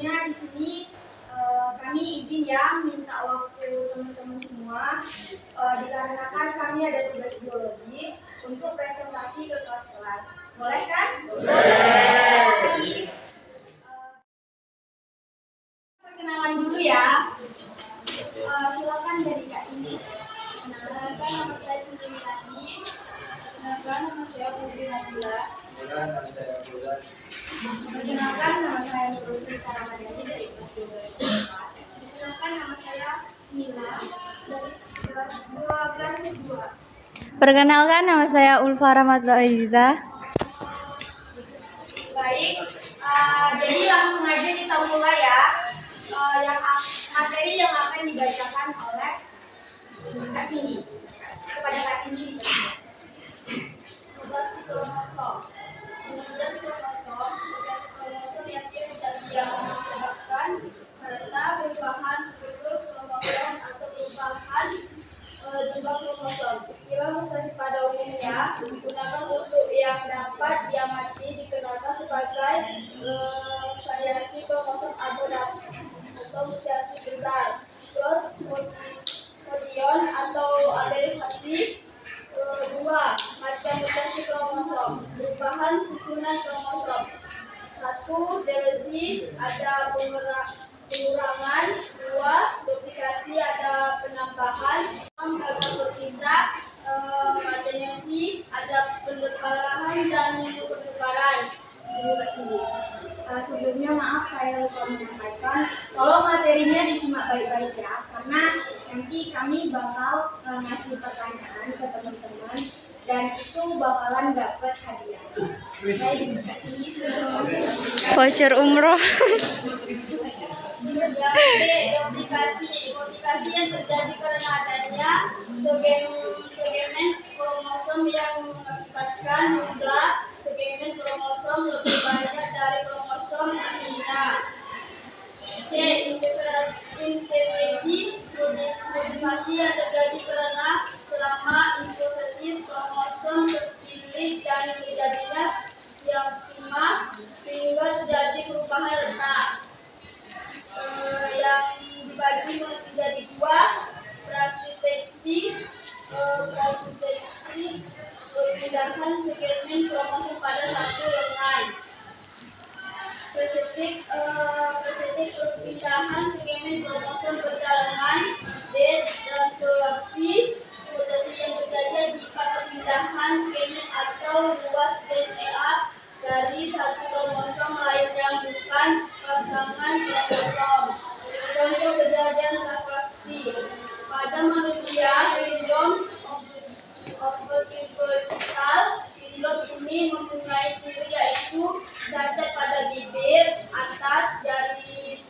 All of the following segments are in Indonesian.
sebelumnya di sini kami izin ya minta waktu teman-teman semua dikarenakan kami ada tugas biologi untuk presentasi ke kelas-kelas. Boleh kan? Boleh. Perkenalan dulu ya. Silakan dari Kak Cindy. Perkenalkan, nama saya Cindy Milani. Perkenalkan, nama saya Putri Nabila. Perkenalkan, nama saya Nurul Rizka Ramadhani dari kelas 12. Perkenalkan, nama saya Mila dari kelas 12. Perkenalkan, nama saya Ulfa Rahmatul Aziza. Baik, jadi langsung aja kita mulai ya. Materi yang akan dibacakan oleh Kak Cindy. Kepada Kak Cindy. Populasi kromosom. Kemudian kromosom yang menyebabkan karena perubahan struktur kromosom atau perubahan jumlah kromosom. Istilah mutasi pada umumnya digunakan untuk yang dapat diamati dikenalkan sebagai variasi kromosom atau mutasi besar. Terus kemudian atau adenovirus. Dua macam mutasi kromosom. Perubahan susunan kromosom. 1. Delesi, ada pengurangan. 2. duplikasi, ada penambahan. 6. Gagal berpisah, atenuasi, ada pendebaran dan pendebaran. Sebelumnya maaf saya lupa menyampaikan kalau materinya disimak baik-baik ya, karena nanti kami bakal ngasih pertanyaan ke teman-teman dan itu bakalan dapat hadiah. Baik, Kak Cindy sudah Voucher umroh. Duplikasi yang terjadi karena adanya segmen kromosom yang mengakibatkan jumlah segmen kromosom lebih banyak dari kromosom aslinya. C. Insertasi, modifikasi yang terjadi karena selama introversis kromosom terpilih dan terjadinya diaksima sehingga terjadi perubahan letak. Yang dibagi menjadi dua, transkripsi, perpindahan segmen kromosom pada satu lengan. Spesifik perpindahan segmen kromosom berjalan. D. Translokasi, mutasi yang terjadi jika perpindahan segmen atau ruas DNA dari satu kromosom lain yang bukan pasangan kromosom. Contoh kejadian translokasi pada manusia, sindrom overtrimpotal. Sindrom ini mempunyai ciri yaitu cacat pada bibir atas, jari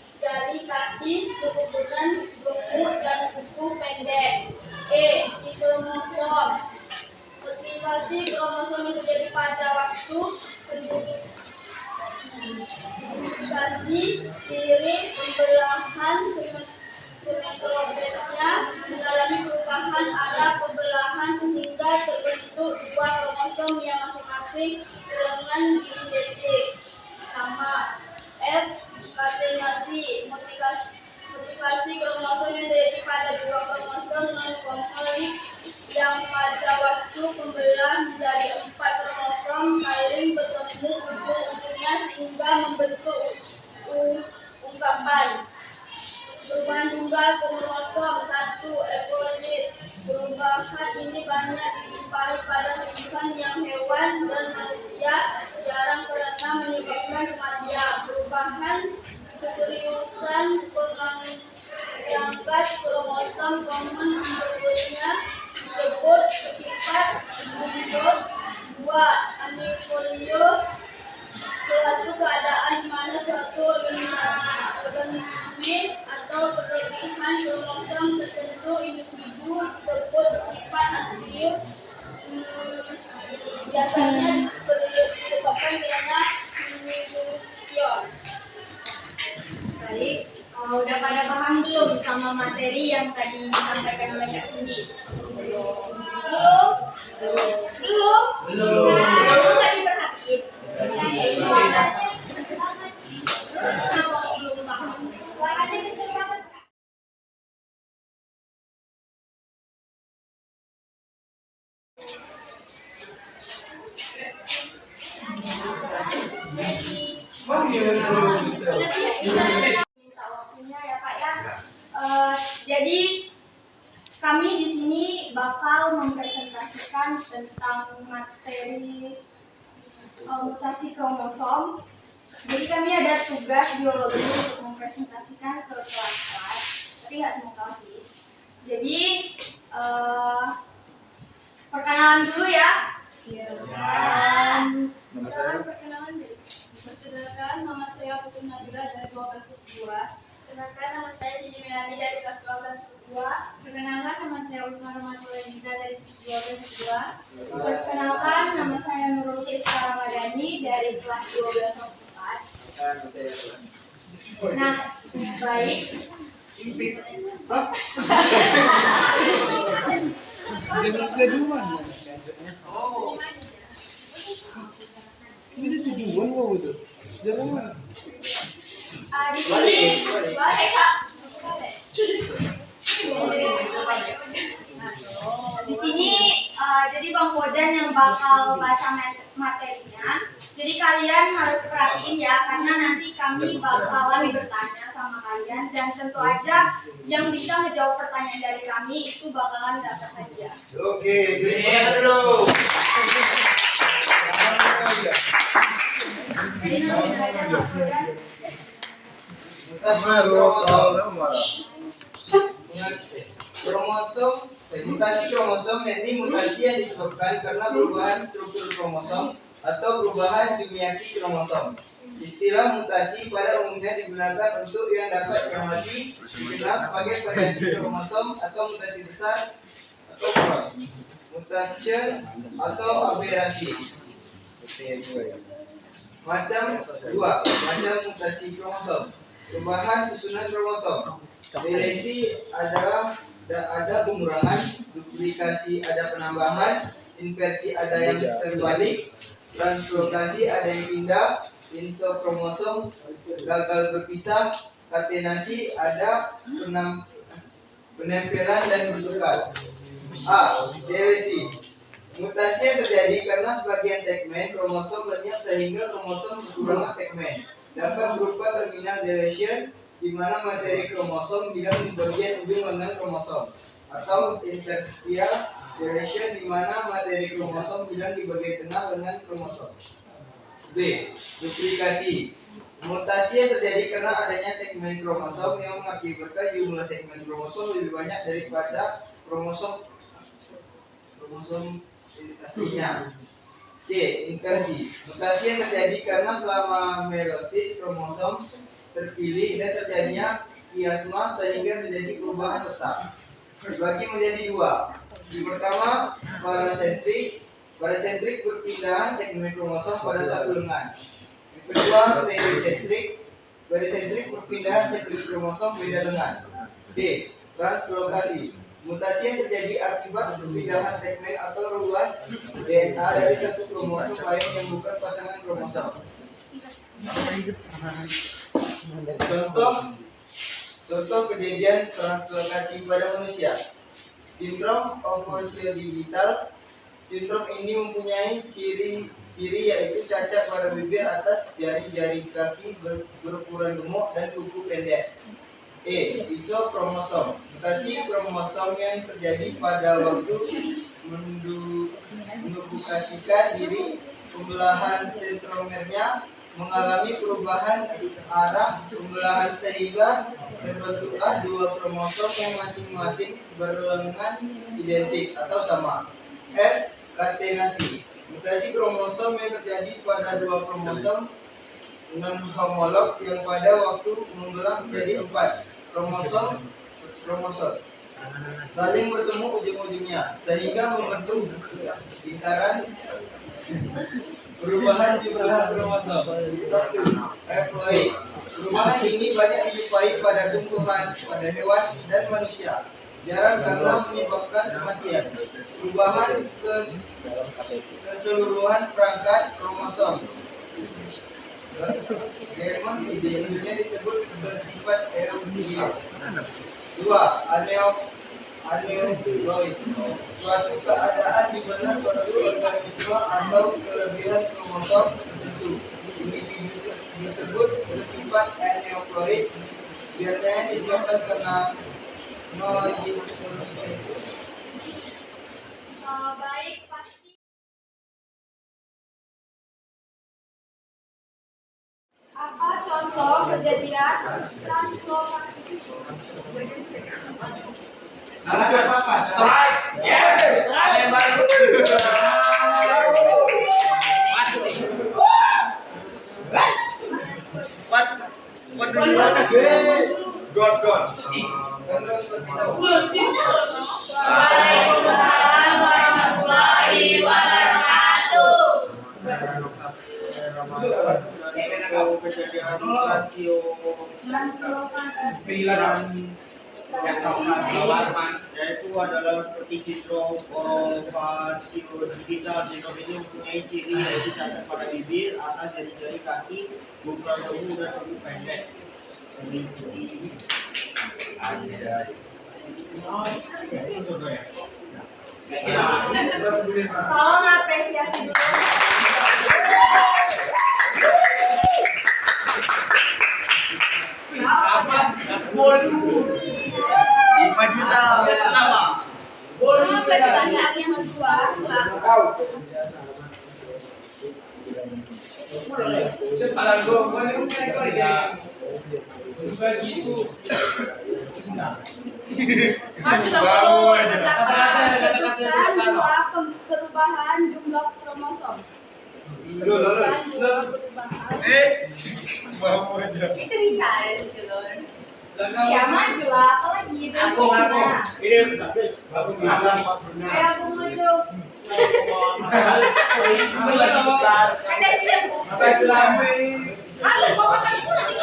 kaki, keturunan gemuk dan kuku pendek. E. Di kromosom. Aktivasi kromosom yang terjadi pada waktu duplikasi diri pembelahan semetrobesnya mengalami perubahan arah pembelahan sehingga terbentuk dua kromosom yang masing-masing dengan identik sama. F. Katenasi, modifikasi kromosom yang terjadi pada dua kromosom non-konflik yang pada waktu pembelahan menjadi 4 kromosom saling bertemu ujung-ujungnya sehingga membentuk ungkapan. Perubahan jumlah kromosom 1. Evolusi. Perubahan ini banyak dijumpai pada tumbuhan yang hewan dan manusia, jarang karena menyebabkan kematian. Perubahan keseriusan perangkat kromosom komen berikutnya disebut bersifat bentuk. 2. Anifolio, suatu keadaan di mana suatu organisme atau berlebihan kromosom tertentu individu disebut bersifat aslium. Biasanya disebabkan karena mutation. Baik, udah pada paham belum sama materi yang tadi disampaikan oleh Kak Cindy? Belum? Nggak diperhatiin? Terus kenapa kok belum Minta waktunya ya Pak ya. Jadi kami di sini bakal mempresentasikan tentang materi mutasi kromosom. Jadi kami ada tugas biologi untuk mempresentasikan ke kelas-kelas, tapi nggak semua kelas sih. Jadi perkenalan dulu ya. Perkenalan diri. Perkenalkan, nama saya Putri Nabila dari 12 2. Perkenalkan, nama saya Cici Melani dari kelas 12 2. Perkenalkan, nama saya Ulfa Rahmatullah dari 12 2. Perkenalkan, nama saya Nurul Tisra Ramadhani dari kelas 12 4. Nah, baik. Ini tujuan kok itu. Jangan. Di sini, boleh Kak. Di sini, jadi Bang Bojan yang bakal baca materinya. Jadi kalian harus perhatiin ya, karena nanti kami bakalan bertanya sama kalian dan tentu aja yang bisa ngejawab pertanyaan dari kami itu bakalan dapat hadiah. Oke, jadi dulu. Jadi namanya aja Bang Bojan. Mutasi kromosom yakni mutasi yang disebabkan karena perubahan struktur kromosom atau perubahan kimiawi kromosom. Istilah mutasi pada umumnya digunakan untuk yang dapat diamati dikenal sebagai variasi kromosom atau mutasi besar atau cross, mutation atau aberasi. Macam dua, macam mutasi kromosom. Perubahan susunan kromosom. Delesi adalah ada pengurangan, duplikasi ada penambahan, inversi ada yang terbalik, translokasi ada yang pindah, insokromosom gagal berpisah, katenasi ada penempelan dan bertukar. A. Delesi. Mutasi yang terjadi karena sebagian segmen kromosom lenyap sehingga kromosom kekurangan segmen. Dapat berupa terminal deletion, di mana materi kromosom hilang di bagian ujung lengan kromosom, atau interstitial deletion, di mana materi kromosom hilang di bagian tengah lengan kromosom. B. Duplikasi. Mutasi yang terjadi karena adanya segmen kromosom yang mengakibatkan jumlah segmen kromosom lebih banyak daripada kromosom aslinya. C. Inversi. Mutasi yang terjadi karena selama meiosis kromosom terpilih dan terjadinya kiasma sehingga terjadi perubahan tetap. Dibagi menjadi dua. Yang pertama, parasentrik. Parasentrik perpindahan segmen kromosom pada satu lengan. Yang kedua, perisentrik. Perisentrik perpindahan segmen kromosom beda lengan. D. Translokasi. Mutasi yang terjadi akibat perpindahan segmen atau ruas DNA dari satu kromosom lain yang bukan pasangan kromosom. Contoh kejadian translokasi pada manusia. Sindrom ovoidal. Sindrom ini mempunyai ciri yaitu cacat pada bibir atas, jari-jari kaki berukuran gemuk dan kuku pendek. E. Isokromosom. Mutasi kromosom yang terjadi pada waktu menduplikasikan diri, pembelahan sentromernya mengalami perubahan arah pembelahan sehingga terbentuklah dua kromosom yang masing-masing berlengan identik atau sama. F. Katenasi. Mutasi kromosom yang terjadi pada dua kromosom non-homolog yang pada waktu membelah menjadi 4 kromosom saling bertemu ujung-ujungnya sehingga membentuk lingkaran perubahan jumlah kromosom. 1. Haploid. Perubahan ini banyak dijumpai pada tumbuhan, pada hewan dan manusia. Jarang karena menyebabkan kematian. Perubahan keseluruhan perangkat kromosom. German idealnya disebut bersifat eruptif. 2. aneuploid. Suatu keadaan di mana suatu organisme atau kelebihan kromosom tertentu. Individu tersebut bersifat aneuploid, biasanya disebabkan karena noisitis. Baik, pasti. Apa contoh kejadian translokaksi? Strike. Yes. What do you want again? God. Waalaikumsalam warahmatullahi wabarakatuh. Kejadian yaitu adalah seperti sindrom orofasiodigitalis. Sindrom ini mempunyai ciri yaitu cacat pada bibir, atas jari-jari kaki, buka tubuh dan tubuh pendek. Jadi seperti ini. Itu contohnya. Tolong apresiasi dulu. Pertanyaan yang kedua, sebutkan dua perubahan jumlah kromosom. Sebutkan dua perubahan. Itu bisa gitu loh. Ya maju lah, apalagi itu. Aku maju. Ada siap. Halo, bapak tadi pulang lagi.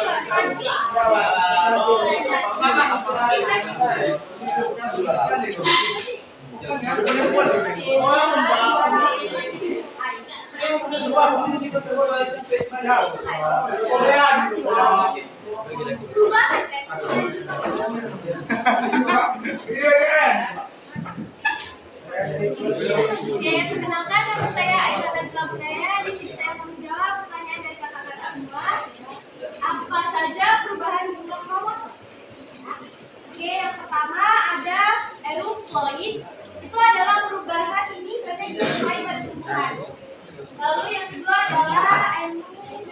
Oke, perkenalkan nama saya Aida Najla Budaya. Di sini saya akan menjawab pertanyaan dari kakak-kakak semua. Apa saja perubahan jumlah kromosom? Oke, yang pertama ada euploid. Itu adalah perubahan ini pada dimulai pada tumbuhan. Lalu yang kedua adalah aneuploid.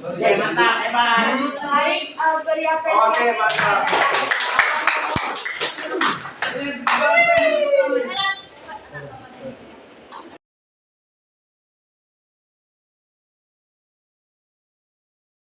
Oke, mantap, hebat. Baik, beri apresiasi. Oke, mantap.